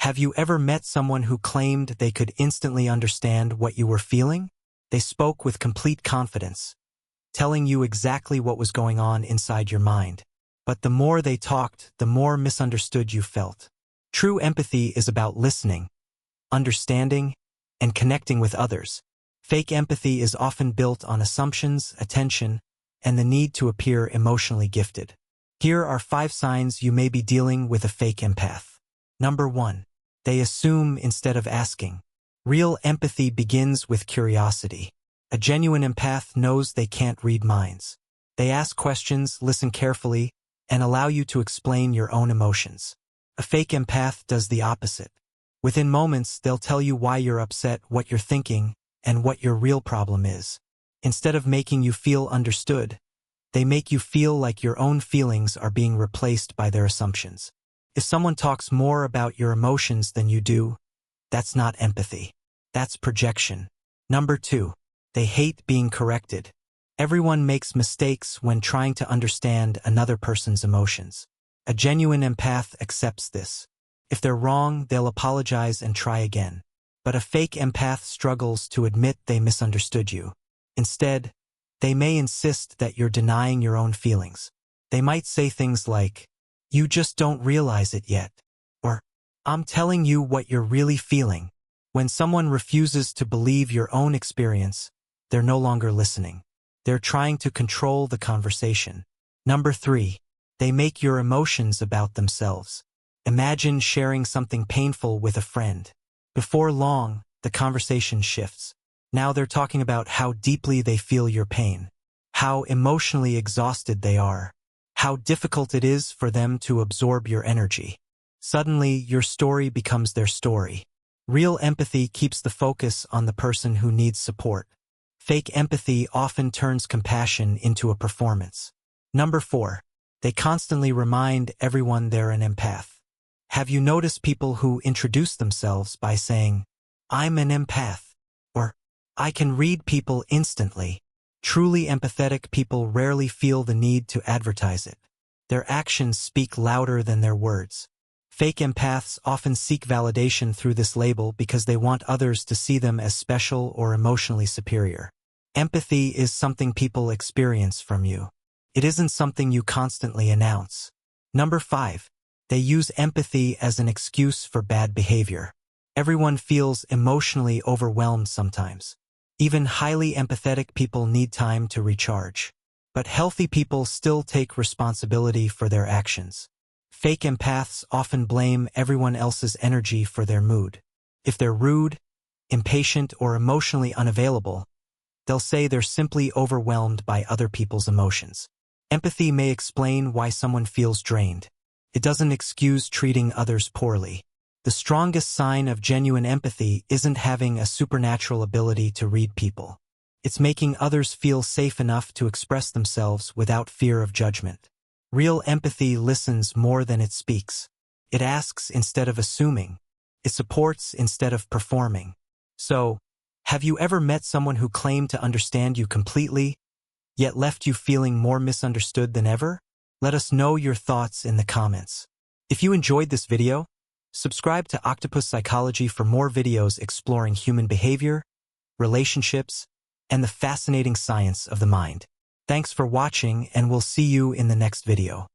Have you ever met someone who claimed they could instantly understand what you were feeling? They spoke with complete confidence, telling you exactly what was going on inside your mind. But the more they talked, the more misunderstood you felt. True empathy is about listening, understanding, and connecting with others. Fake empathy is often built on assumptions, attention, and the need to appear emotionally gifted. Here are 5 signs you may be dealing with a fake empath. Number 1. They assume instead of asking. Real empathy begins with curiosity. A genuine empath knows they can't read minds. They ask questions, listen carefully, and allow you to explain your own emotions. A fake empath does the opposite. Within moments, they'll tell you why you're upset, what you're thinking, and what your real problem is. Instead of making you feel understood, they make you feel like your own feelings are being replaced by their assumptions. If someone talks more about your emotions than you do, that's not empathy. That's projection. Number 2. They hate being corrected. Everyone makes mistakes when trying to understand another person's emotions. A genuine empath accepts this. If they're wrong, they'll apologize and try again. But a fake empath struggles to admit they misunderstood you. Instead, they may insist that you're denying your own feelings. They might say things like, "You just don't realize it yet," or "I'm telling you what you're really feeling." When someone refuses to believe your own experience, they're no longer listening. They're trying to control the conversation. Number 3. They make your emotions about themselves. Imagine sharing something painful with a friend. Before long, the conversation shifts. Now they're talking about how deeply they feel your pain, how emotionally exhausted they are, how difficult it is for them to absorb your energy. Suddenly, your story becomes their story. Real empathy keeps the focus on the person who needs support. Fake empathy often turns compassion into a performance. Number 4. They constantly remind everyone they're an empath. Have you noticed people who introduce themselves by saying, "I'm an empath," or "I can read people instantly"? Truly empathetic people rarely feel the need to advertise it. Their actions speak louder than their words. Fake empaths often seek validation through this label because they want others to see them as special or emotionally superior. Empathy is something people experience from you. It isn't something you constantly announce. Number 5. They use empathy as an excuse for bad behavior. Everyone feels emotionally overwhelmed sometimes. Even highly empathetic people need time to recharge. But healthy people still take responsibility for their actions. Fake empaths often blame everyone else's energy for their mood. If they're rude, impatient, or emotionally unavailable, they'll say they're simply overwhelmed by other people's emotions. Empathy may explain why someone feels drained. It doesn't excuse treating others poorly. The strongest sign of genuine empathy isn't having a supernatural ability to read people. It's making others feel safe enough to express themselves without fear of judgment. Real empathy listens more than it speaks. It asks instead of assuming. It supports instead of performing. So, have you ever met someone who claimed to understand you completely, yet left you feeling more misunderstood than ever? Let us know your thoughts in the comments. If you enjoyed this video, subscribe to Octopus Psychology for more videos exploring human behavior, relationships, and the fascinating science of the mind. Thanks for watching, and we'll see you in the next video.